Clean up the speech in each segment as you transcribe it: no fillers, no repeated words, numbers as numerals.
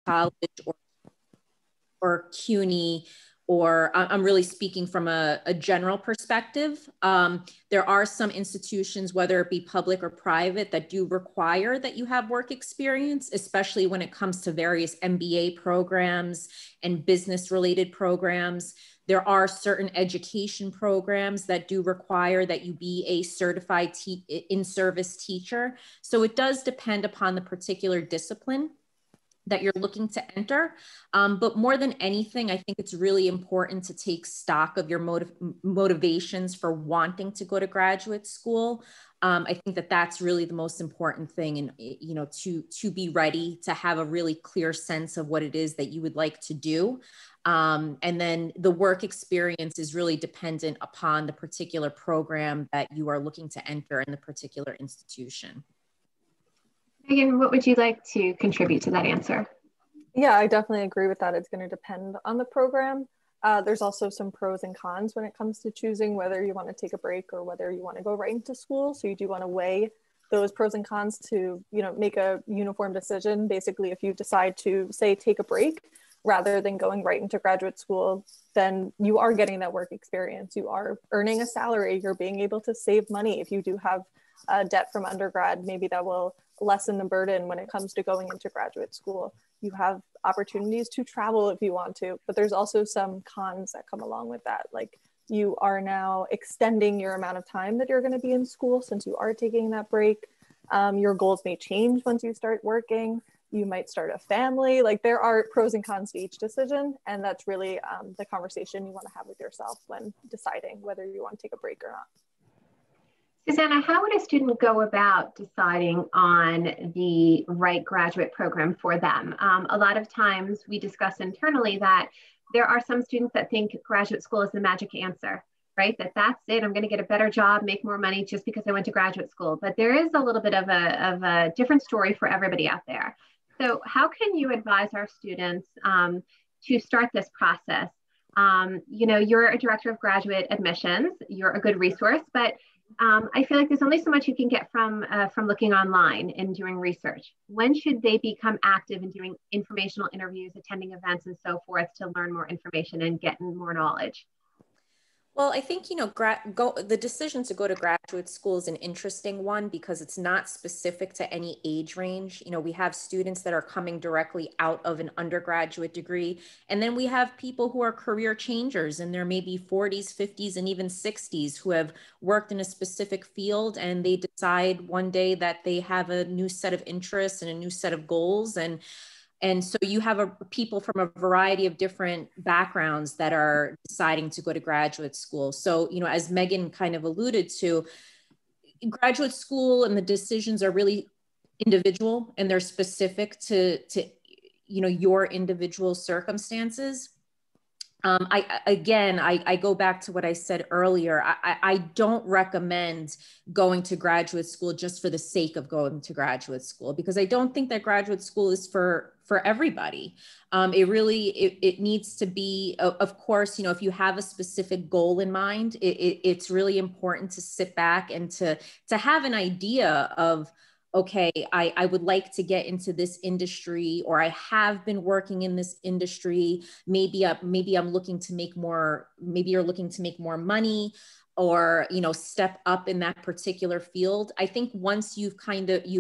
college or CUNY, or I'm really speaking from a general perspective. There are some institutions, whether it be public or private, that do require that you have work experience, especially when it comes to various MBA programs and business related programs. There are certain education programs that do require that you be a certified in-service teacher. So it does depend upon the particular discipline that you're looking to enter. But more than anything, I think it's really important to take stock of your motivations for wanting to go to graduate school. I think that that's really the most important thing, and to be ready to have a really clear sense of what it is that you would like to do. And then the work experience is really dependent upon the particular program that you are looking to enter in the particular institution. Megan, what would you like to contribute to that answer? Yeah, I definitely agree with that. It's going to depend on the program. There's also some pros and cons when it comes to choosing whether you want to take a break or whether you want to go right into school. So you do want to weigh those pros and cons to, make a uniform decision. Basically, if you decide to, say, take a break rather than going right into graduate school, then you are getting that work experience. You are earning a salary. You're being able to save money. If you do have debt from undergrad, maybe that will lessen the burden when it comes to going into graduate school. You have opportunities to travel if you want to, but there's also some cons that come along with that. Like, you are now extending your amount of time that you're going to be in school since you are taking that break. Your goals may change once you start working. You might start a family. Like, there are pros and cons to each decision, and that's really the conversation you want to have with yourself when deciding whether you want to take a break or not. Susanna, how would a student go about deciding on the right graduate program for them? A lot of times we discuss internally that there are some students that think graduate school is the magic answer, right? That's it, I'm going to get a better job, make more money just because I went to graduate school. But there is a little bit of a different story for everybody out there. So how can you advise our students to start this process? You're a director of graduate admissions, you're a good resource, but I feel like there's only so much you can get from looking online and doing research. When should they become active in doing informational interviews, attending events, and so forth to learn more information and get more knowledge? Well, I think, the decision to go to graduate school is an interesting one because it's not specific to any age range. We have students that are coming directly out of an undergraduate degree, and then we have people who are career changers in their maybe 40s, 50s, and even 60s who have worked in a specific field, and they decide one day that they have a new set of interests and a new set of goals. And so you have people from a variety of different backgrounds that are deciding to go to graduate school. So, as Megan kind of alluded to, graduate school and the decisions are really individual, and they're specific to your individual circumstances. I go back to what I said earlier. I don't recommend going to graduate school just for the sake of going to graduate school, because I don't think that graduate school is for everybody. It needs to be, of course, if you have a specific goal in mind, it's really important to sit back and to have an idea of, okay, I would like to get into this industry, or I have been working in this industry. Maybe I'm looking to make more, maybe you're looking to make more money, or, step up in that particular field. I think once you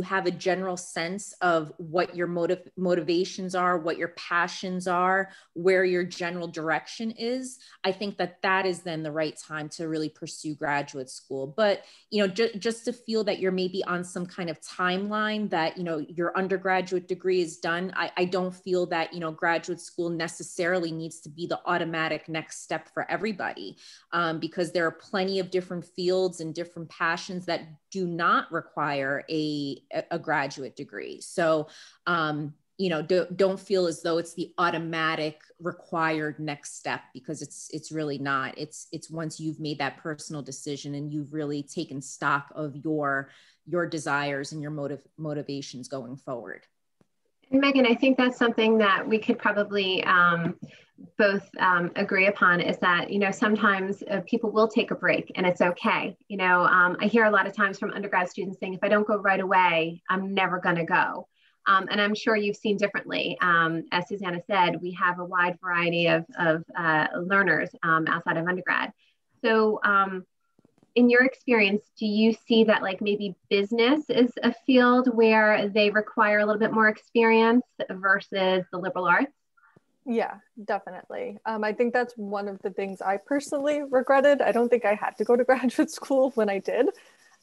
have a general sense of what your motivations are, what your passions are, where your general direction is, I think that is then the right time to really pursue graduate school. But, just to feel that you're maybe on some kind of timeline that, your undergraduate degree is done. I don't feel that, graduate school necessarily needs to be the automatic next step for everybody, because there are plenty of different fields and different passions that do not require a graduate degree. So, don't feel as though it's the automatic required next step, because it's really not. It's once you've made that personal decision and you've really taken stock of your desires and your motivations going forward. And Megan, I think that's something that we could probably both agree upon, is that, sometimes people will take a break and it's okay. I hear a lot of times from undergrad students saying, if I don't go right away, I'm never going to go. And I'm sure you've seen differently. As Susanna said, we have a wide variety of learners outside of undergrad. So in your experience, do you see that like maybe business is a field where they require a little bit more experience versus the liberal arts? Yeah, definitely. I think that's one of the things I personally regretted. I don't think I had to go to graduate school when I did,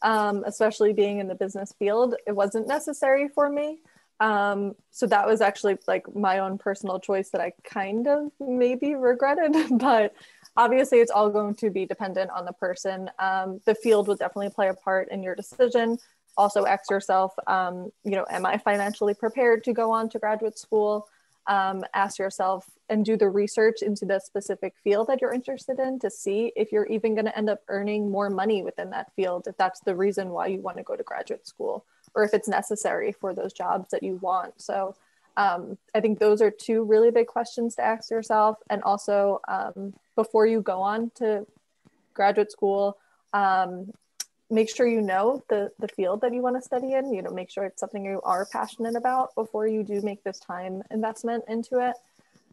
especially being in the business field. It wasn't necessary for me. So that was actually like my own personal choice that I kind of maybe regretted, but obviously it's all going to be dependent on the person. The field will definitely play a part in your decision. Also ask yourself, am I financially prepared to go on to graduate school? Ask yourself and do the research into the specific field that you're interested in to see if you're even going to end up earning more money within that field, if that's the reason why you want to go to graduate school, or if it's necessary for those jobs that you want. So I think those are two really big questions to ask yourself. And also before you go on to graduate school, make sure you know the field that you want to study in, make sure it's something you are passionate about before you do make this time investment into it.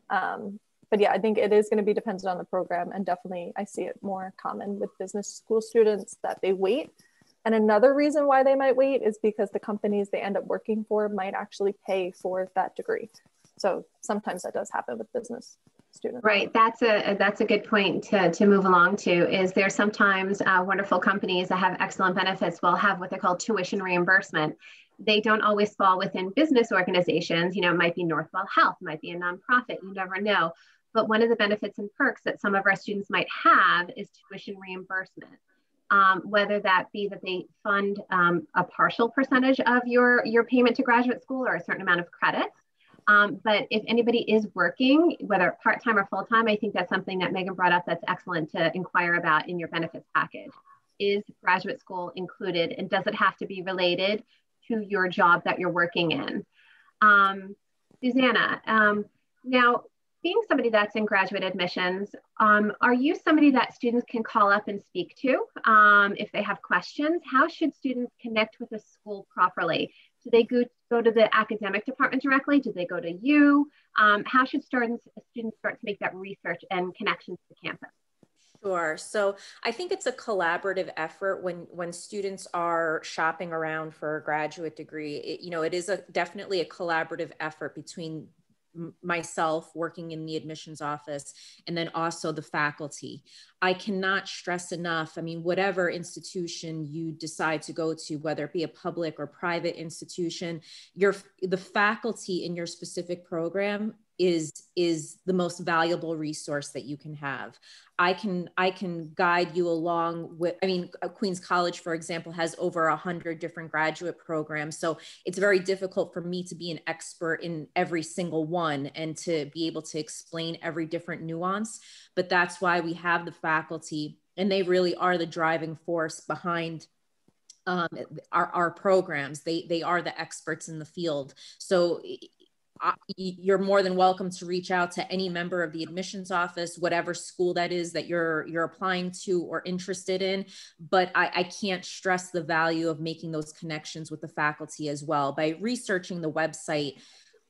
But yeah, I think it is going to be dependent on the program, and definitely I see it more common with business school students that they wait. And another reason why they might wait is because the companies they end up working for might actually pay for that degree. So sometimes that does happen with business students. Right. That's a good point to move along to. Is there sometimes wonderful companies that have excellent benefits will have what they call tuition reimbursement. They don't always fall within business organizations. It might be Northwell Health, it might be a nonprofit, you never know. But one of the benefits and perks that some of our students might have is tuition reimbursement. Whether that be that they fund a partial percentage of your payment to graduate school or a certain amount of credits. But if anybody is working, whether part-time or full-time, I think that's something that Megan brought up that's excellent to inquire about in your benefits package. Is graduate school included, and does it have to be related to your job that you're working in? Susanna, now being somebody that's in graduate admissions, are you somebody that students can call up and speak to if they have questions? How should students connect with a school properly? Do they go to the academic department directly? Do they go to you? How should students start to make that research and connections to campus? Sure. So I think it's a collaborative effort when students are shopping around for a graduate degree. It is definitely a collaborative effort between myself working in the admissions office and then also the faculty. I cannot stress enough, whatever institution you decide to go to, whether it be a public or private institution, the faculty in your specific program is the most valuable resource that you can have. I can guide you along with, Queens College, for example, has over 100 different graduate programs. So it's very difficult for me to be an expert in every single one and to be able to explain every different nuance. But that's why we have the faculty, and they really are the driving force behind our programs. They are the experts in the field. So you're more than welcome to reach out to any member of the admissions office, whatever school that is that you're applying to or interested in. But I can't stress the value of making those connections with the faculty as well. By researching the website,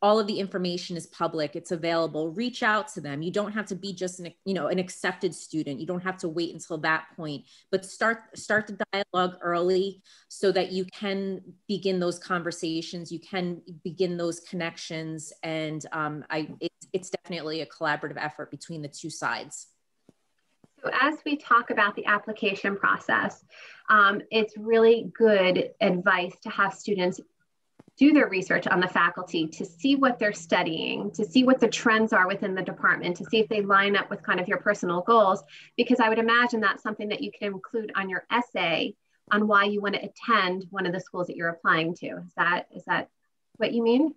all of the information is public, it's available. Reach out to them. You don't have to be just an accepted student. You don't have to wait until that point, but start the dialogue early so that you can begin those conversations, you can begin those connections. And it's definitely a collaborative effort between the two sides. So as we talk about the application process, it's really good advice to have students do their research on the faculty to see what they're studying, to see what the trends are within the department, to see if they line up with kind of your personal goals, because I would imagine that's something that you can include on your essay on why you want to attend one of the schools that you're applying to. Is that what you mean?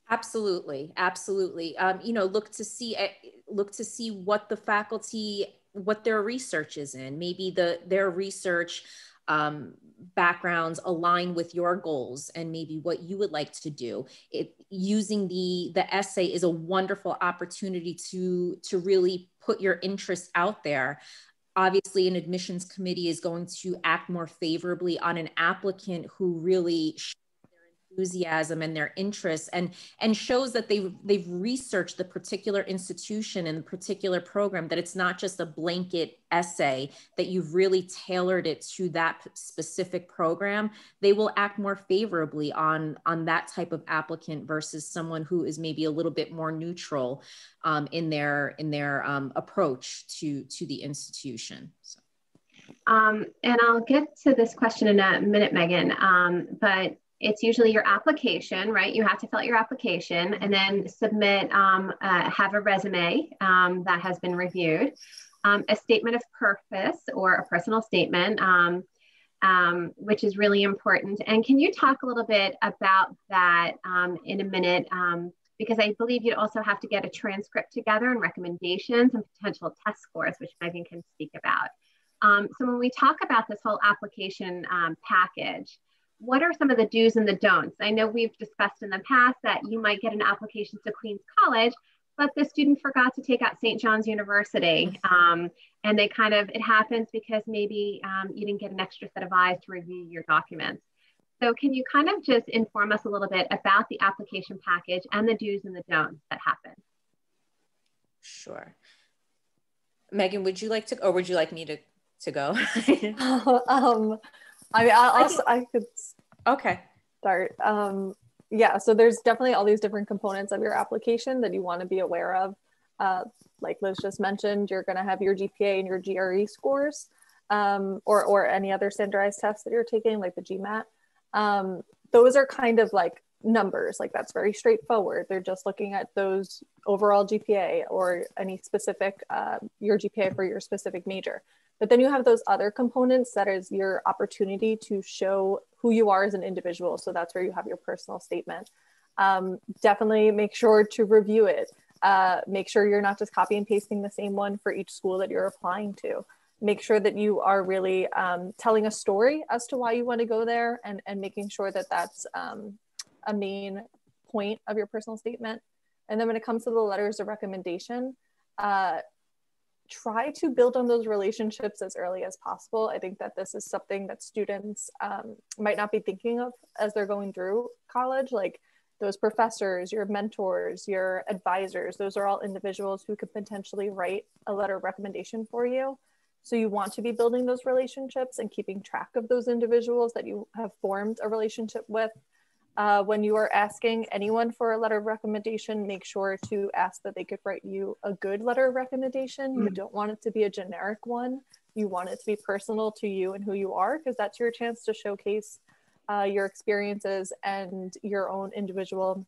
Absolutely. Look to see what the faculty, what their research is in. Maybe their research backgrounds align with your goals and maybe what you would like to do. Using the essay is a wonderful opportunity to really put your interest out there. Obviously, an admissions committee is going to act more favorably on an applicant who really shows their enthusiasm and their interests, and shows that they've researched the particular institution and the particular program, that it's not just a blanket essay, that you've really tailored it to that specific program, they will act more favorably on that type of applicant versus someone who is maybe a little bit more neutral in their approach to the institution. So. And I'll get to this question in a minute, Megan, but it's usually your application, right? You have to fill out your application and then submit, have a resume that has been reviewed, a statement of purpose or a personal statement, which is really important. And can you talk a little bit about that in a minute? Because I believe you'd also have to get a transcript together and recommendations and potential test scores, which Megan can speak about. So when we talk about this whole application package, what are some of the do's and the don'ts? I know we've discussed in the past that you might get an application to Queens College, but the student forgot to take out St. John's University. And they it happens because maybe you didn't get an extra set of eyes to review your documents. So can you just inform us a little bit about the application package and the do's and the don'ts that happen? Sure. Megan, would you like to, or would you like me to go? I could okay. start. Yeah, so there's definitely all these different components of your application that you want to be aware of. Like Liz just mentioned, you're going to have your GPA and your GRE scores, or any other standardized tests that you're taking, like the GMAT. Those are like numbers, like that's very straightforward. They're just looking at those overall GPA or any specific, your GPA for your specific major. But then you have those other components that is your opportunity to show who you are as an individual. So that's where you have your personal statement. Definitely make sure to review it. Make sure you're not just copy and pasting the same one for each school that you're applying to. Make sure that you are really telling a story as to why you want to go there, and making sure that that's a main point of your personal statement. And then when it comes to the letters of recommendation, try to build on those relationships as early as possible. I think that this is something that students might not be thinking of as they're going through college. Like those professors, your mentors, your advisors, those are all individuals who could potentially write a letter of recommendation for you. So you want to be building those relationships and keeping track of those individuals that you have formed a relationship with. When you are asking anyone for a letter of recommendation, make sure to ask that they could write you a good letter of recommendation. You don't want it to be a generic one. You want it to be personal to you and who you are, because that's your chance to showcase your experiences and your own individual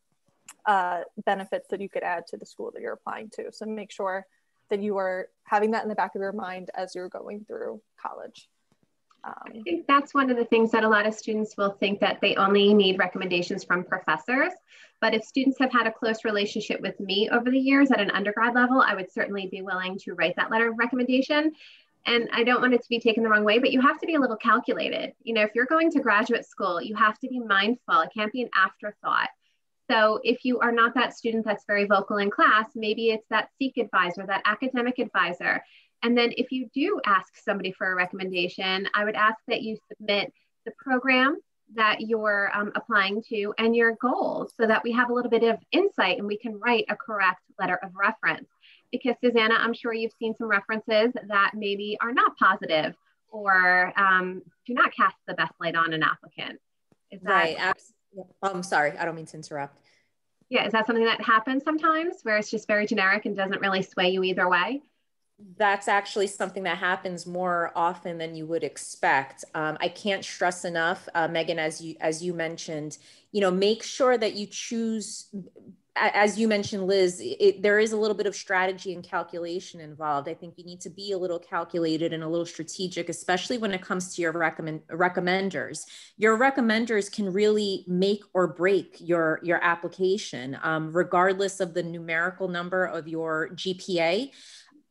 benefits that you could add to the school that you're applying to. So make sure that you are having that in the back of your mind as you're going through college. I think that's one of the things that a lot of students will think, that they only need recommendations from professors. But if students have had a close relationship with me over the years at an undergrad level, I would certainly be willing to write that letter of recommendation. And I don't want it to be taken the wrong way, but you have to be a little calculated. You know, if you're going to graduate school, you have to be mindful. It can't be an afterthought. So if you are not that student that's very vocal in class, maybe it's that SEEK advisor, that academic advisor. And then if you do ask somebody for a recommendation, I would ask that you submit the program that you're applying to and your goals, so that we have a little bit of insight and we can write a correct letter of reference. Because Susanna, I'm sure you've seen some references that maybe are not positive, or do not cast the best light on an applicant. Is that right? Absolutely. I'm sorry, I don't mean to interrupt. Yeah, is that something that happens sometimes, where it's just very generic and doesn't really sway you either way? That's actually something that happens more often than you would expect. I can't stress enough, Megan, as you mentioned, make sure that you choose, as you mentioned, Liz, there is a little bit of strategy and calculation involved. I think you need to be a little calculated and a little strategic, especially when it comes to your recommenders. Your recommenders can really make or break your application, regardless of the numerical number of your GPA.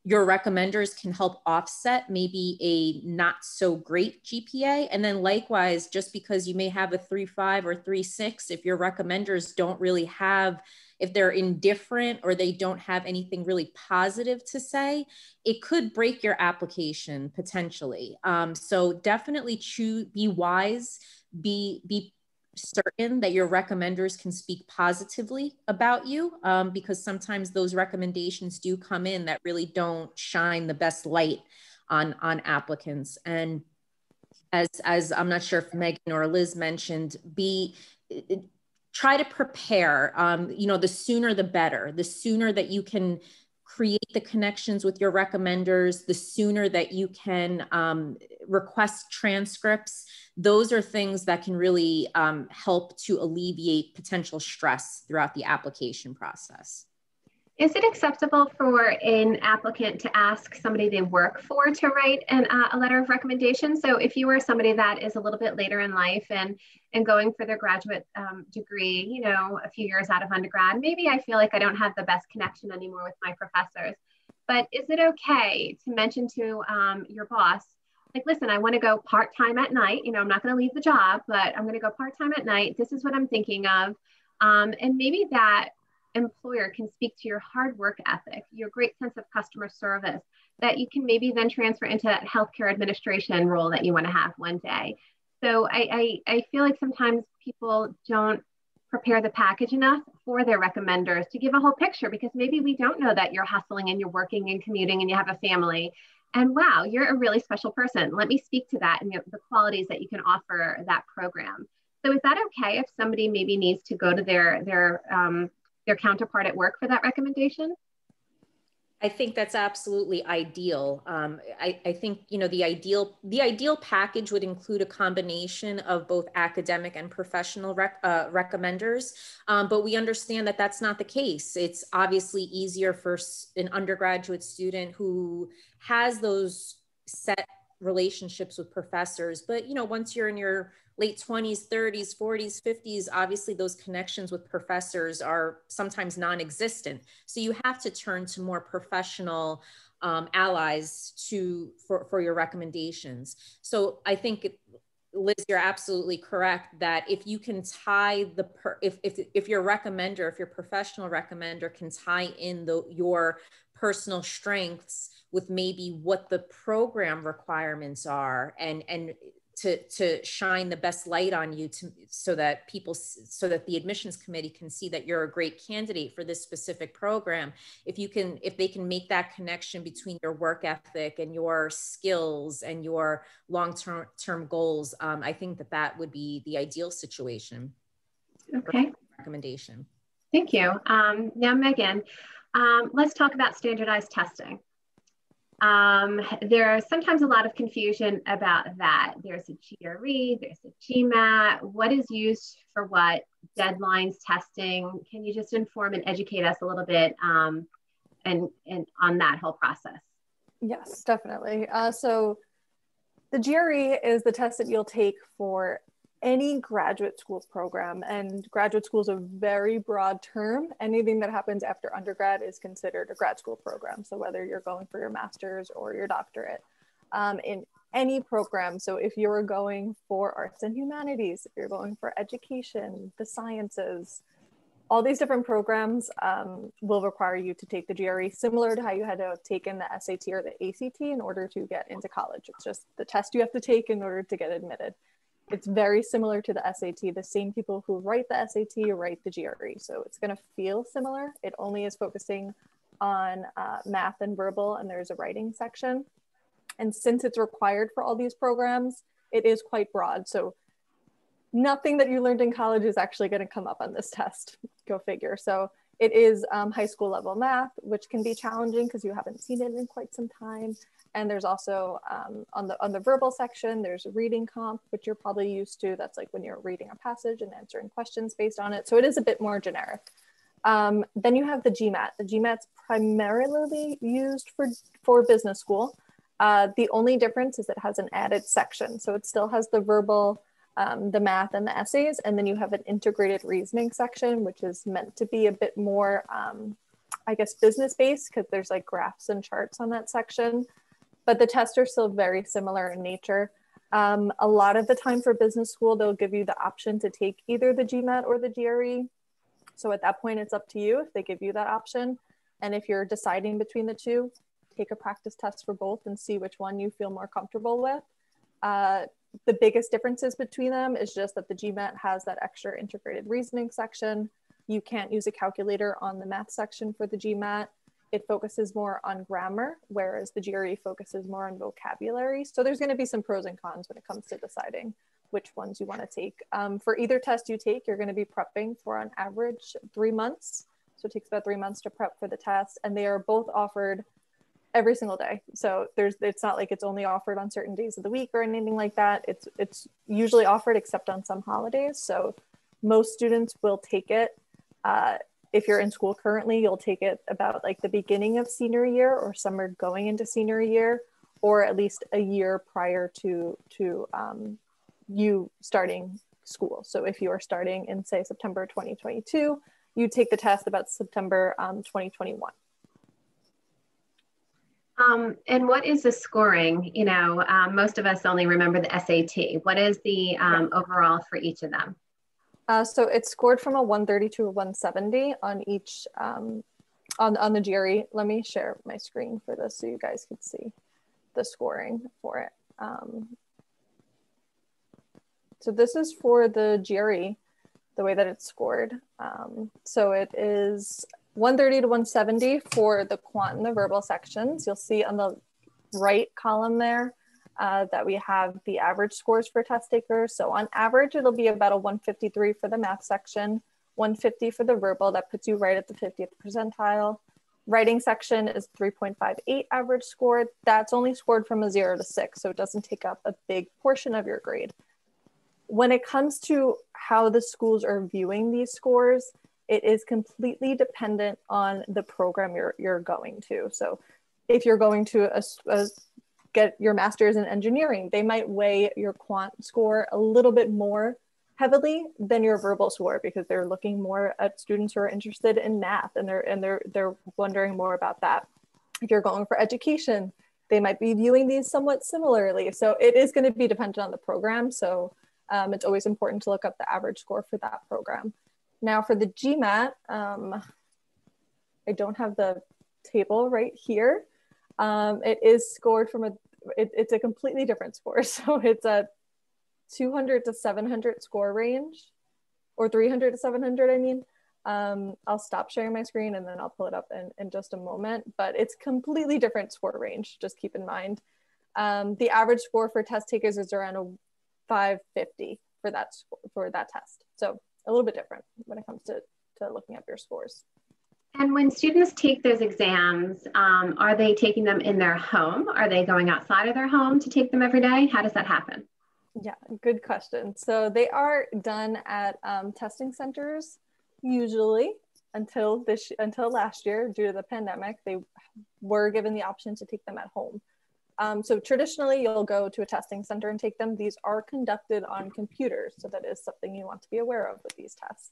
Your recommenders can help offset maybe a not so great GPA. And then likewise, just because you may have a 3.5 or 3.6, if your recommenders don't really have, if they're indifferent or they don't have anything really positive to say, it could break your application potentially. So definitely be wise, be certain that your recommenders can speak positively about you, because sometimes those recommendations do come in that really don't shine the best light on applicants. And as I'm not sure if Megan or Liz mentioned, try to prepare. The sooner the better. The sooner that you can create the connections with your recommenders, the sooner that you can request transcripts. Those are things that can really help to alleviate potential stress throughout the application process. Is it acceptable for an applicant to ask somebody they work for to write a letter of recommendation? So if you were somebody that is a little bit later in life and going for their graduate degree, a few years out of undergrad, maybe I feel like I don't have the best connection anymore with my professors. But is it okay to mention to your boss, like, listen, I want to go part-time at night. I'm not going to leave the job, but I'm going to go part-time at night. This is what I'm thinking of. And maybe that employer can speak to your hard work ethic, your great sense of customer service, that you can maybe then transfer into that healthcare administration role that you want to have one day. So I feel like sometimes people don't prepare the package enough for their recommenders to give a whole picture, because maybe we don't know that you're hustling and you're working and commuting and you have a family. And wow, you're a really special person. Let me speak to that and the qualities that you can offer that program. So is that okay if somebody maybe needs to go to their counterpart at work for that recommendation? I think that's absolutely ideal. I think, the ideal package would include a combination of both academic and professional recommenders. But we understand that that's not the case. It's obviously easier for an undergraduate student who has those set relationships with professors. But, once you're in your late 20s, 30s, 40s, 50s, obviously those connections with professors are sometimes non-existent. So you have to turn to more professional allies for your recommendations. So I think, Liz, you're absolutely correct that if you can tie if your recommender, if your professional recommender can tie in your personal strengths with maybe what the program requirements are, and to shine the best light on you, so that the admissions committee can see that you're a great candidate for this specific program. If they can make that connection between your work ethic and your skills and your long-term goals, I think that would be the ideal situation. Okay. Recommendation. Thank you. Now, Megan, let's talk about standardized testing. There's sometimes a lot of confusion about that. There's a GRE, there's a GMAT. What is used for what? Deadlines, testing. Can you just inform and educate us a little bit and on that whole process? Yes, definitely. So the GRE is the test that you'll take for any graduate school program, and graduate school is a very broad term. Anything that happens after undergrad is considered a grad school program. So whether you're going for your master's or your doctorate in any program. So if you're going for arts and humanities, if you're going for education, the sciences, all these different programs will require you to take the GRE, similar to how you had to have taken the SAT or the ACT in order to get into college. It's just the test you have to take in order to get admitted. It's very similar to the SAT. The same people who write the SAT write the GRE. So it's going to feel similar. It only is focusing on math and verbal, and there's a writing section. And since it's required for all these programs, it is quite broad. So nothing that you learned in college is actually going to come up on this test. Go figure. So it is high school level math, which can be challenging because you haven't seen it in quite some time. And there's also on the verbal section, there's a reading comp, which you're probably used to. That's like when you're reading a passage and answering questions based on it. So it is a bit more generic. Then you have the GMAT. The GMAT's primarily used for business school. The only difference is it has an added section. So it still has the verbal, the math and the essays. And then you have an integrated reasoning section, which is meant to be a bit more, I guess, business-based, because there's like graphs and charts on that section. But the tests are still very similar in nature. A lot of the time for business school, they'll give you the option to take either the GMAT or the GRE. So at that point, it's up to you if they give you that option. And if you're deciding between the two, take a practice test for both and see which one you feel more comfortable with. the biggest differences between them is just that the GMAT has that extra integrated reasoning section. You can't use a calculator on the math section for the GMAT. It focuses more on grammar, whereas the GRE focuses more on vocabulary. So there's going to be some pros and cons when it comes to deciding which ones you want to take. For either test you take, you're going to be prepping for on average 3 months. So it takes about 3 months to prep for the test, and they are both offered every single day. So it's not like it's only offered on certain days of the week or anything like that. It's usually offered except on some holidays. So most students will take it. If you're in school currently, you'll take it about like the beginning of senior year, or some are going into senior year, or at least a year prior to you starting school. So if you are starting in, say, September 2022, you take the test about September 2021. And what is the scoring? You know, most of us only remember the SAT. What is the overall for each of them? So it's scored from a 130 to a 170 on each, on the GRE. Let me share my screen for this so you guys can see the scoring for it. So this is for the GRE, the way that it's scored. So it is 130 to 170 for the quant and the verbal sections. You'll see on the right column there that we have the average scores for test takers. So on average, it'll be about a 153 for the math section, 150 for the verbal. That puts you right at the 50th percentile. Writing section is 3.58 average score. That's only scored from a 0 to 6, so it doesn't take up a big portion of your grade. When it comes to how the schools are viewing these scores, it is completely dependent on the program you're going to. So if you're going to get your master's in engineering, they might weigh your quant score a little bit more heavily than your verbal score, because they're looking more at students who are interested in math, and they're wondering more about that. If you're going for education, they might be viewing these somewhat similarly. So it is going to be dependent on the program. So it's always important to look up the average score for that program. Now for the GMAT, I don't have the table right here. It is scored from it's a completely different score. So it's a 200 to 700 score range, or 300 to 700, I mean. I'll stop sharing my screen and then I'll pull it up in just a moment, but it's completely different score range, just keep in mind. The average score for test takers is around a 550 for that test. So a little bit different when it comes to looking up your scores. And when students take those exams, are they taking them in their home? Are they going outside of their home to take them every day? How does that happen? Yeah, good question. So they are done at testing centers, usually until last year. Due to the pandemic, they were given the option to take them at home. So traditionally, you'll go to a testing center and take them. These are conducted on computers, so that is something you want to be aware of with these tests.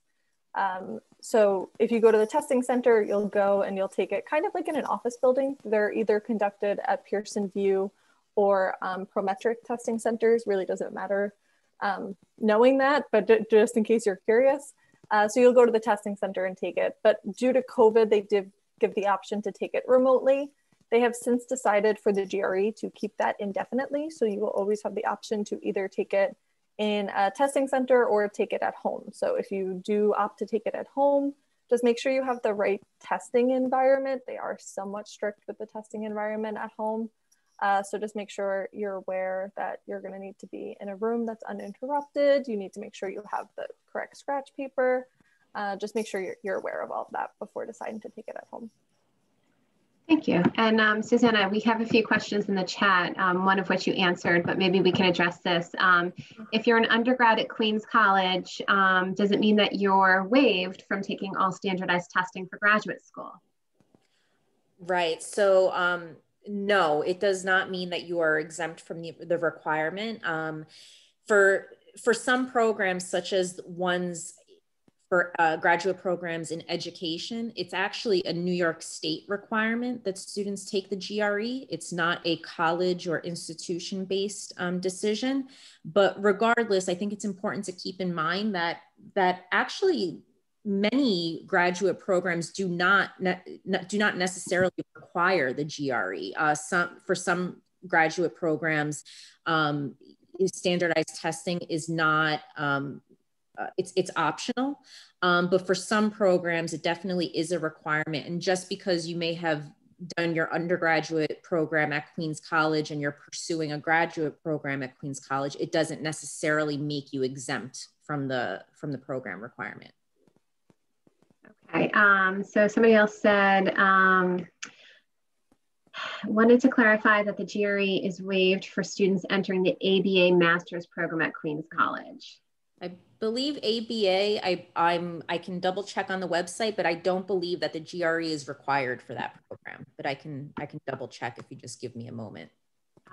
So if you go to the testing center, you'll go and you'll take it kind of like in an office building. They're either conducted at Pearson VUE or Prometric testing centers. Really doesn't matter knowing that, but just in case you're curious. So you'll go to the testing center and take it. But due to COVID, they did give the option to take it remotely. They have since decided for the GRE to keep that indefinitely. So you will always have the option to either take it in a testing center or take it at home. So if you do opt to take it at home, just make sure you have the right testing environment. They are somewhat strict with the testing environment at home. So just make sure you're aware that you're going to need to be in a room that's uninterrupted. You need to make sure you have the correct scratch paper. Just make sure you're aware of all of that before deciding to take it at home. Thank you. And Susanna, we have a few questions in the chat, one of which you answered, but maybe we can address this. If you're an undergrad at Queens College, does it mean that you're waived from taking all standardized testing for graduate school? Right. So no, it does not mean that you are exempt from the requirement. For some programs, such as ones for graduate programs in education, it's actually a New York State requirement that students take the GRE. It's not a college or institution-based decision. But regardless, I think it's important to keep in mind that actually many graduate programs do not necessarily require the GRE. For some graduate programs, standardized testing is not, it's optional. But for some programs, it definitely is a requirement. And just because you may have done your undergraduate program at Queens College and you're pursuing a graduate program at Queens College, it doesn't necessarily make you exempt from the program requirement. Okay, so somebody else said, wanted to clarify that the GRE is waived for students entering the ABA master's program at Queens College. I believe ABA, I can double check on the website, but I don't believe that the GRE is required for that program, but I can double check if you just give me a moment.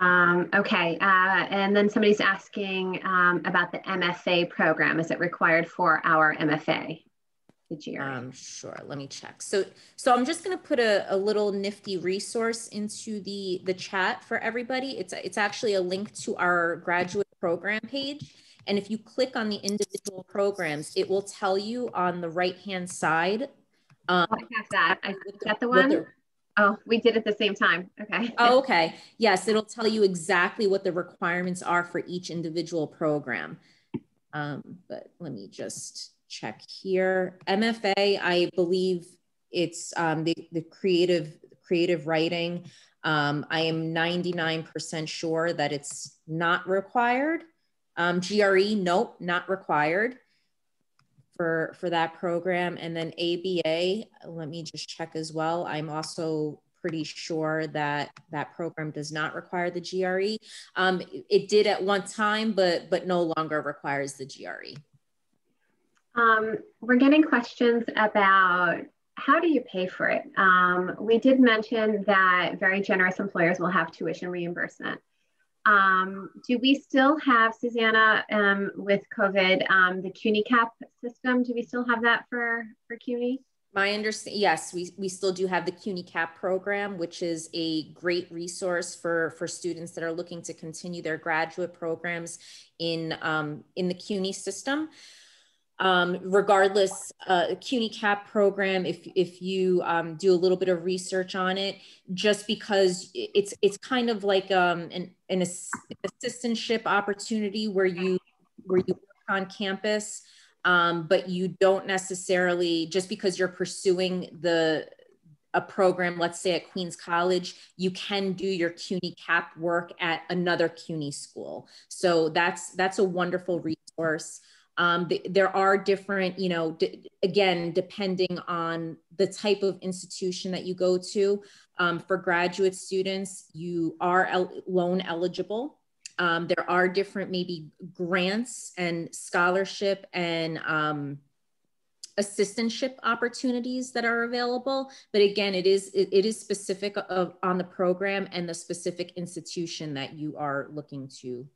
Okay, and then somebody's asking about the MFA program. Is it required for our MFA? The GRE? Sure, let me check. So I'm just gonna put a little nifty resource into the chat for everybody. It's actually a link to our graduate program page. And if you click on the individual programs, it will tell you on the right-hand side. I have that. Is that the one? Oh, we did at the same time. Okay. Oh, okay. Yes, it'll tell you exactly what the requirements are for each individual program. But let me just check here. MFA, I believe it's the creative writing. I am 99% sure that it's not required. GRE, nope, not required for that program. And then ABA, let me just check as well. I'm also pretty sure that that program does not require the GRE. It did at one time, but no longer requires the GRE. We're getting questions about how do you pay for it? We did mention that very generous employers will have tuition reimbursement. Do we still have, Susanna, with COVID, the CUNY Cap system? Do we still have that for CUNY? My understanding, yes, we still do have the CUNY Cap program, which is a great resource for students that are looking to continue their graduate programs in the CUNY system. Regardless, CUNY Cap program, if you do a little bit of research on it, just because it's kind of like an assistantship opportunity where you work on campus, but you don't necessarily, just because you're pursuing a program, let's say at Queens College, you can do your CUNY Cap work at another CUNY school. So that's a wonderful resource. There are different, again, depending on the type of institution that you go to. For graduate students, you are loan eligible. There are different maybe grants and scholarship and assistantship opportunities that are available. But again, it is specific on the program and the specific institution that you are looking to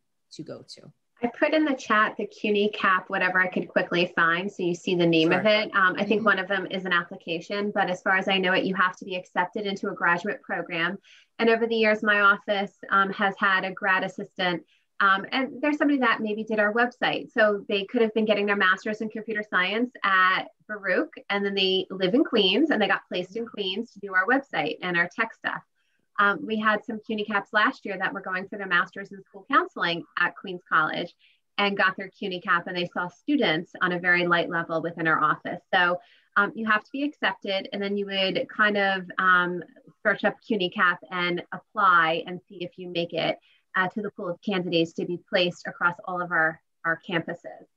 go to. I put in the chat the CUNY Cap, whatever I could quickly find, so you see the name of it. I think one of them is an application, but as far as I know it, you have to be accepted into a graduate program. And over the years, my office has had a grad assistant, and there's somebody that maybe did our website. So they could have been getting their master's in computer science at Baruch, and then they live in Queens, and they got placed in Queens to do our website and our tech stuff. We had some CUNY Caps last year that were going for their master's in school counseling at Queens College and got their CUNY Cap, and they saw students on a very light level within our office. So you have to be accepted, and then you would kind of search up CUNY Cap and apply and see if you make it to the pool of candidates to be placed across all of our campuses.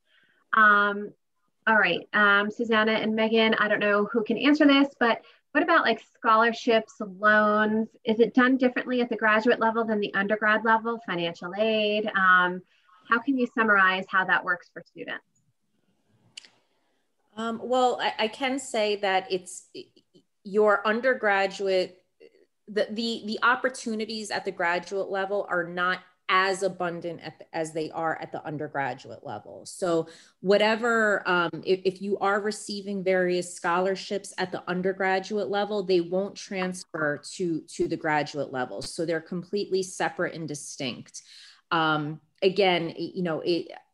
All right, Susanna and Megan, I don't know who can answer this, but what about like scholarships, loans? Is it done differently at the graduate level than the undergrad level, financial aid? How can you summarize how that works for students? Well, I can say that it's your undergraduate, the opportunities at the graduate level are not as abundant as they are at the undergraduate level. So whatever, if you are receiving various scholarships at the undergraduate level, they won't transfer to the graduate level. So they're completely separate and distinct. Again,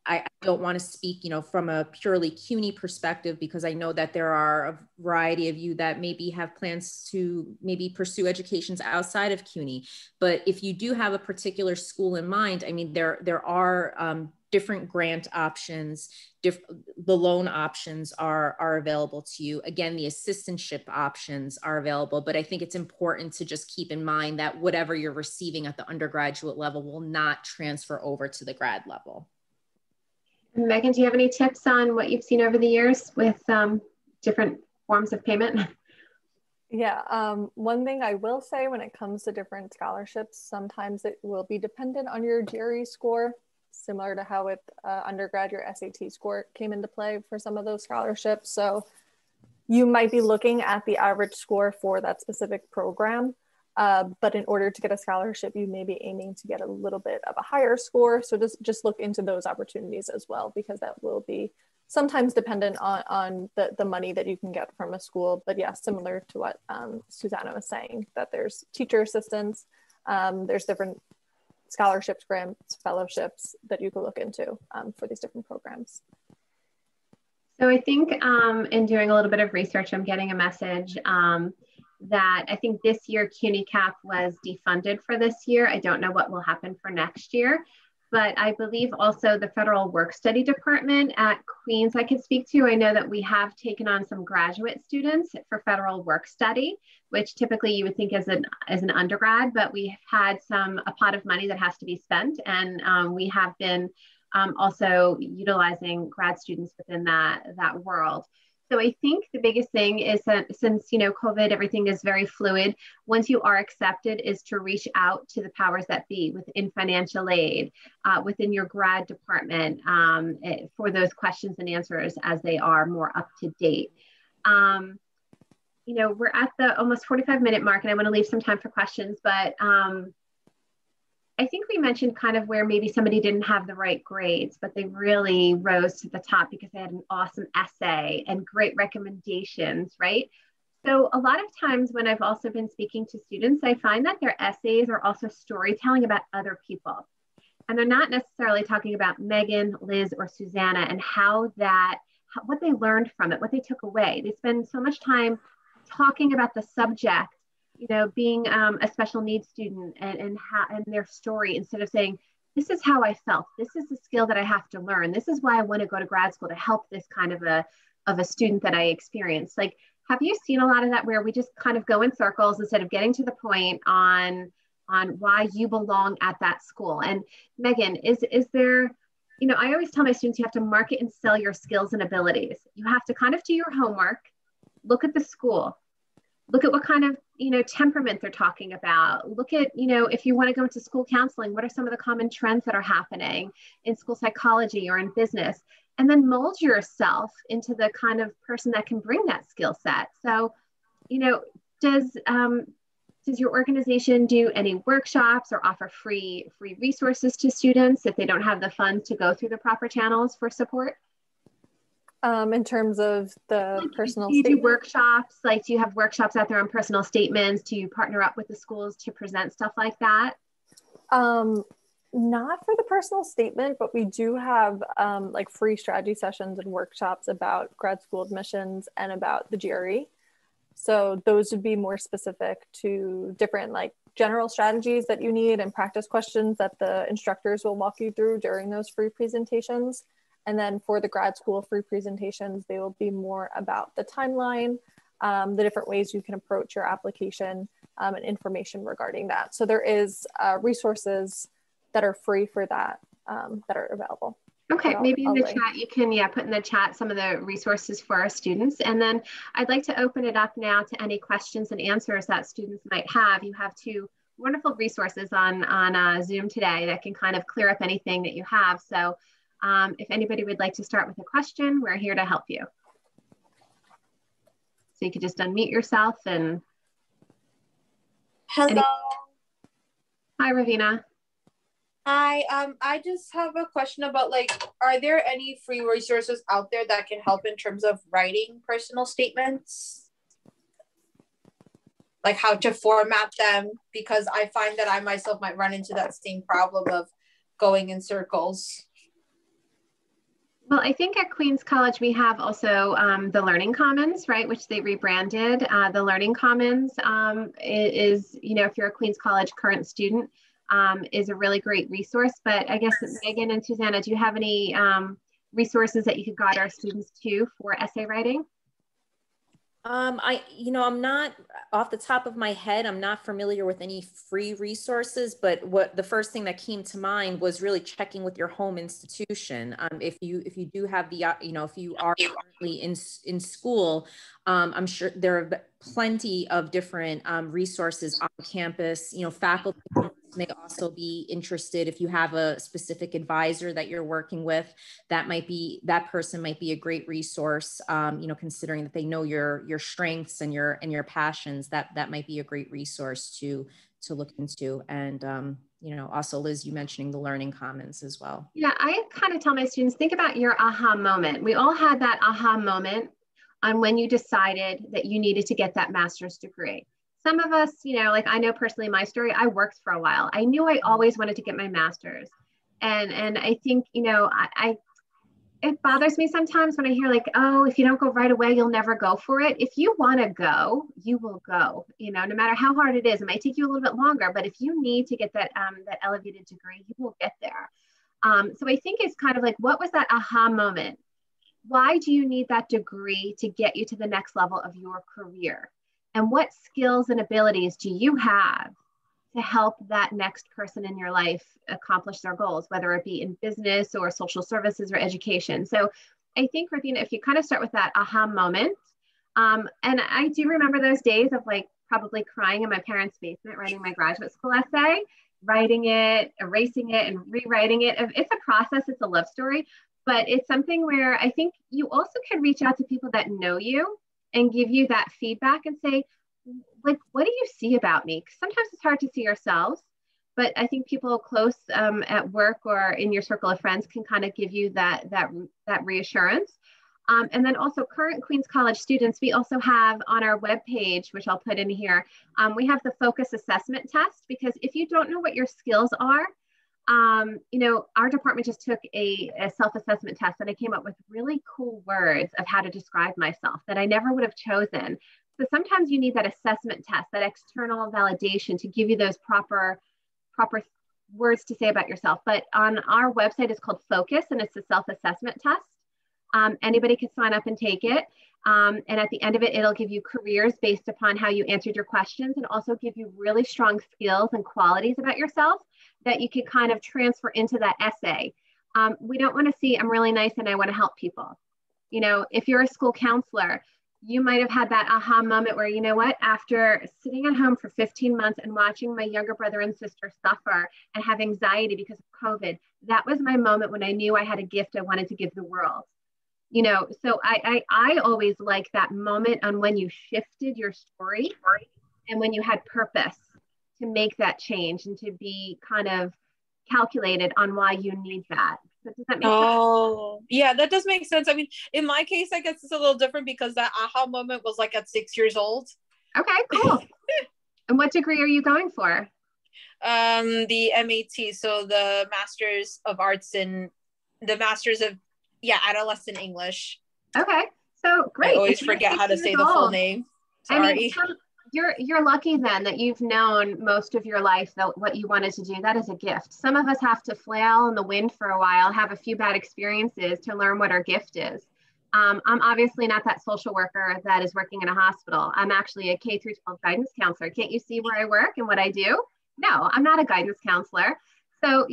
I don't want to speak, from a purely CUNY perspective, because I know that there are a variety of you that maybe have plans to maybe pursue educations outside of CUNY. But if you do have a particular school in mind, I mean, there are different grant options, the loan options are available to you. Again, the assistantship options are available, but I think it's important to just keep in mind that whatever you're receiving at the undergraduate level will not transfer over to the grad level. Megan, do you have any tips on what you've seen over the years with different forms of payment? Yeah, one thing I will say when it comes to different scholarships, sometimes it will be dependent on your GRE score, similar to how with undergrad, your SAT score came into play for some of those scholarships. So you might be looking at the average score for that specific program. But in order to get a scholarship, you may be aiming to get a little bit of a higher score. So just look into those opportunities as well, because that will be sometimes dependent on the money that you can get from a school. But yeah, similar to what Susanna was saying, that there's teacher assistance, there's different scholarships, grants, fellowships that you could look into for these different programs. So I think in doing a little bit of research, I'm getting a message that I think this year CUNY Cap was defunded for this year. I don't know what will happen for next year, but I believe also the Federal Work Study Department at Queens I could speak to. I know that we have taken on some graduate students for federal work study, which typically you would think as an undergrad, but we had a pot of money that has to be spent, and we have been also utilizing grad students within that world. So I think the biggest thing is that since, COVID, everything is very fluid. Once you are accepted, is to reach out to the powers that be within financial aid, within your grad department for those questions and answers as they are more up to date. We're at the almost 45-minute mark, and I want to leave some time for questions, but I think we mentioned kind of where maybe somebody didn't have the right grades, but they really rose to the top because they had an awesome essay and great recommendations, right? So a lot of times when I've also been speaking to students, I find that their essays are also storytelling about other people. And they're not necessarily talking about Megan, Liz, or Susanna and what they learned from it, what they took away. They spend so much time talking about the subject, being a special needs student and their story, instead of saying, this is how I felt. This is the skill that I have to learn. This is why I want to go to grad school, to help this kind of a student that I experienced. Like, have you seen a lot of that where we just kind of go in circles instead of getting to the point on why you belong at that school? And Megan, is there, I always tell my students, you have to market and sell your skills and abilities. You have to kind of do your homework, look at the school, look at what kind of, temperament they're talking about. Look at, if you want to go into school counseling, what are some of the common trends that are happening in school psychology or in business? And then mold yourself into the kind of person that can bring that skill set. So, does your organization do any workshops or offer free resources to students if they don't have the funds to go through the proper channels for support? In terms of the personal statement? Do you do workshops? Like, do you have workshops out there on personal statements? Do you partner up with the schools to present stuff like that? Not for the personal statement, but we do have like free strategy sessions and workshops about grad school admissions and about the GRE. So those would be more specific to different like general strategies that you need and practice questions that the instructors will walk you through during those free presentations. And then for the grad school free presentations, they will be more about the timeline, the different ways you can approach your application, and information regarding that. So there is resources that are free for that that are available. Okay, maybe in the chat you can put in the chat some of the resources for our students. And then I'd like to open it up now to any questions and answers that students might have. You have two wonderful resources on Zoom today that can kind of clear up anything that you have. So if anybody would like to start with a question, we're here to help you. So you could just unmute yourself and... Hello. Hi, Ravina. Hi, I just have a question about, like, are there any free resources out there that can help in terms of writing personal statements? Like how to format them? Because I find that I myself might run into that same problem of going in circles. Well, I think at Queens College, we have also the Learning Commons, right, which they rebranded. The Learning Commons is, you know, if you're a Queens College current student, is a really great resource. But I guess Megan and Susanna, do you have any resources that you could guide our students to for essay writing? I'm not off the top of my head, I'm not familiar with any free resources, but what the first thing that came to mind was really checking with your home institution. If you do have the, if you are currently in school, I'm sure there are plenty of different resources on campus. Faculty may also be interested if you have a specific advisor that you're working with. That person might be a great resource. Considering that they know your strengths and your passions, that might be a great resource to look into. And also, Liz, you mentioning the Learning Commons as well. Yeah, I kind of tell my students, think about your aha moment. We all had that aha moment on when you decided that you needed to get that master's degree. Some of us, like I know personally my story, I worked for a while. I knew I always wanted to get my master's. And I think, it bothers me sometimes when I hear like, oh, if you don't go right away, you'll never go for it. If you want to go, you will go, no matter how hard it is. It might take you a little bit longer, but if you need to get that elevated degree, you will get there. So I think it's kind of like, what was that aha moment? Why do you need that degree to get you to the next level of your career? And what skills and abilities do you have to help that next person in your life accomplish their goals, whether it be in business or social services or education? So I think, Ruthina, if you kind of start with that aha moment, and I do remember those days of like probably crying in my parents' basement, writing my graduate school essay, writing it, erasing it, and rewriting it. It's a process, it's a love story, but it's something where I think you also can reach out to people that know you and give you that feedback and say, like, what do you see about me? Because sometimes it's hard to see ourselves, but I think people close at work or in your circle of friends can kind of give you that reassurance. And then also current Queens College students, we also have on our webpage, which I'll put in here, we have the focus assessment test, because if you don't know what your skills are, our department just took a self-assessment test and I came up with really cool words of how to describe myself that I never would have chosen. So sometimes you need that assessment test, that external validation to give you those proper words to say about yourself. But on our website, it's called Focus, and it's a self-assessment test. Anybody can sign up and take it. And at the end of it, it'll give you careers based upon how you answered your questions, and also give you really strong skills and qualities about yourself that you can kind of transfer into that essay. We don't want to see, I'm really nice and I want to help people. If you're a school counselor, you might have had that aha moment where, after sitting at home for 15 months and watching my younger brother and sister suffer and have anxiety because of COVID, that was my moment when I knew I had a gift I wanted to give the world. So I always like that moment on when you shifted your story and when you had purpose to make that change and to be kind of calculated on why you need that. So does that make sense? Oh, yeah, that does make sense. I mean, in my case, I guess it's a little different because that aha moment was like at 6 years old. Okay, cool. And what degree are you going for? The MAT, so the Masters of Arts in the Masters of Adolescent English. Okay, so great. I always forget how to say the full name. Sorry. I mean, you're lucky then that you've known most of your life that what you wanted to do. That is a gift. Some of us have to flail in the wind for a while, have a few bad experiences to learn what our gift is. I'm obviously not that social worker that is working in a hospital. I'm actually a K through 12 guidance counselor. Can't you see where I work and what I do? No, I'm not a guidance counselor. So,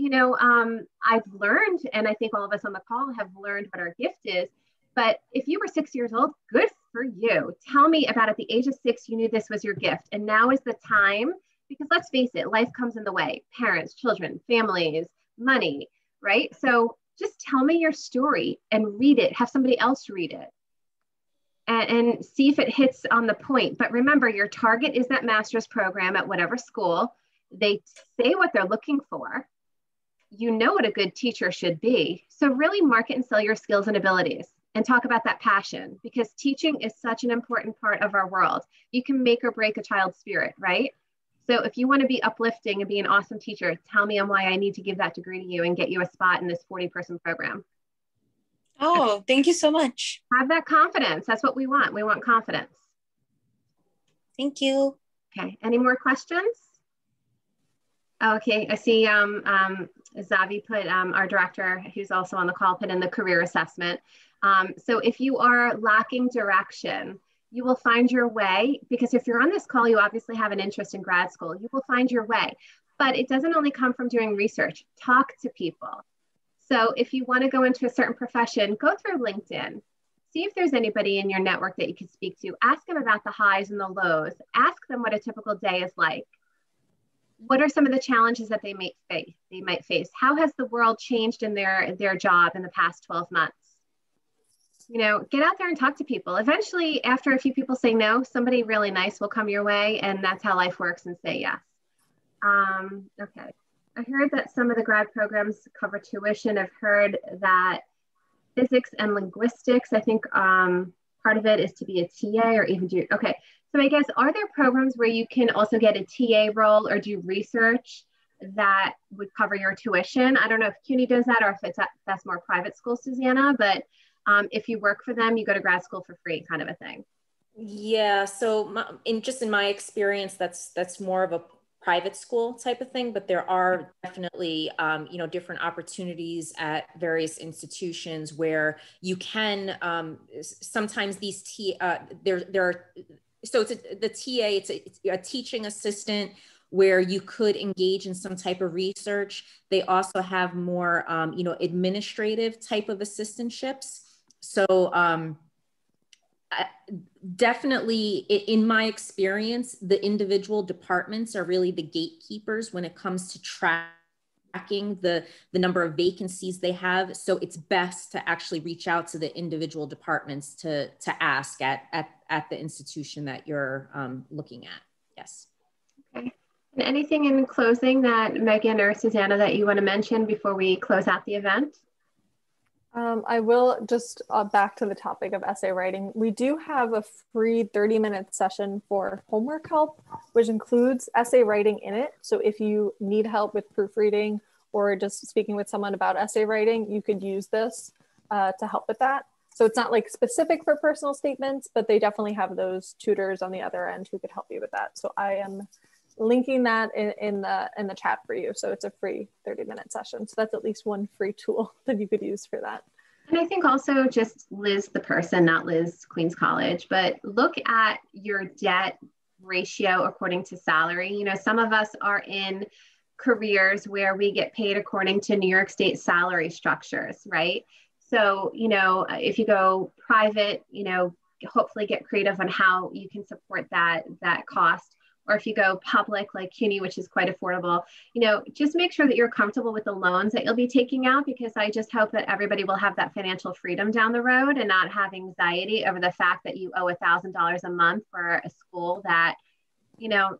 I've learned, and I think all of us on the call have learned what our gift is. But if you were 6 years old, good for you. Tell me about at the age of 6, you knew this was your gift. And now is the time, because let's face it, life comes in the way. Parents, children, families, money, right? So just tell me your story and read it. Have somebody else read it and see if it hits on the point. But remember, your target is that master's program at whatever school. They say what they're looking for. You know what a good teacher should be. So really market and sell your skills and abilities and talk about that passion, because teaching is such an important part of our world. You can make or break a child's spirit, right? So if you want to be uplifting and be an awesome teacher, tell me on why I need to give that degree to you and get you a spot in this 40-person program. Oh, thank you so much. Have that confidence. That's what we want. We want confidence. Thank you. Okay, any more questions? Okay, I see Zavi put, our director, who's also on the call, put in the career assessment. So if you are lacking direction, you will find your way, because if you're on this call, you obviously have an interest in grad school. You will find your way, but it doesn't only come from doing research. Talk to people. So if you want to go into a certain profession, go through LinkedIn. See if there's anybody in your network that you can speak to. Ask them about the highs and the lows. Ask them what a typical day is like. What are some of the challenges that they might face? How has the world changed in their job in the past 12 months? You know, get out there and talk to people. Eventually, after a few people say no, somebody really nice will come your way, and that's how life works, and say yes. Okay. I heard that some of the grad programs cover tuition. I've heard that physics and linguistics, I think part of it is to be a TA or even do, okay. So I guess, are there programs where you can also get a TA role or do research that would cover your tuition? I don't know if CUNY does that, or if that's more private school, Susanna, but if you work for them, you go to grad school for free, kind of a thing. Yeah, so in my experience, that's more of a private school type of thing, but there are definitely, you know, different opportunities at various institutions where you can, sometimes these so it's the TA, it's a teaching assistant where you could engage in some type of research. They also have more, you know, administrative type of assistantships. So definitely, in my experience, the individual departments are really the gatekeepers when it comes to tracking the number of vacancies they have. So it's best to actually reach out to the individual departments to ask at the institution that you're looking at. Yes. Okay. And anything in closing that Megan or Susanna that you want to mention before we close out the event? I will just back to the topic of essay writing. We do have a free 30-minute session for homework help, which includes essay writing in it. So if you need help with proofreading or just speaking with someone about essay writing, you could use this to help with that. So it's not like specific for personal statements, but they definitely have those tutors on the other end who could help you with that. So I am linking that in the chat for you. So it's a free 30-minute session. So that's at least one free tool that you could use for that. And I think also just Liz, the person, not Liz, Queens College, but look at your debt ratio according to salary. You know, some of us are in careers where we get paid according to New York State salary structures, right? So, you know, if you go private, you know, hopefully get creative on how you can support that cost. Or if you go public like CUNY, which is quite affordable, you know, just make sure that you're comfortable with the loans that you'll be taking out, because I just hope that everybody will have that financial freedom down the road and not have anxiety over the fact that you owe $1,000 a month for a school that, you know,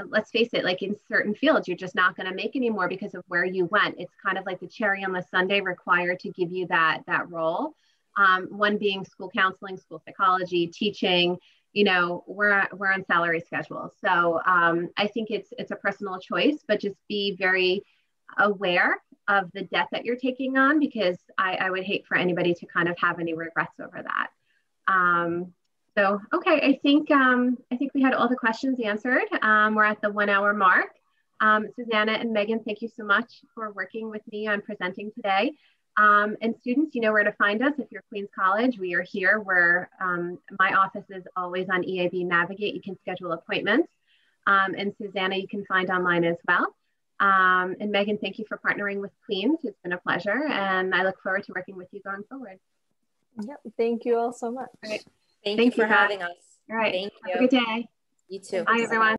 let's face it, like in certain fields, you're just not going to make any more because of where you went. It's kind of like the cherry on the sundae required to give you that role. One being school counseling, school psychology, teaching. You know, we're on salary schedules. So I think it's a personal choice, but just be very aware of the debt that you're taking on, because I would hate for anybody to kind of have any regrets over that. So, okay, I think we had all the questions answered. We're at the 1 hour mark. Susanna and Megan, thank you so much for working with me on presenting today. And students, you know where to find us. If you're Queens College, we are here. My office is always on EAB Navigate. You can schedule appointments. And Susanna, you can find online as well. And Megan, thank you for partnering with Queens. It's been a pleasure. And I look forward to working with you going forward. Yep. Thank you all so much. All right. Thank you for having us. All right. Thank you. Have a good day. You too. Bye, everyone.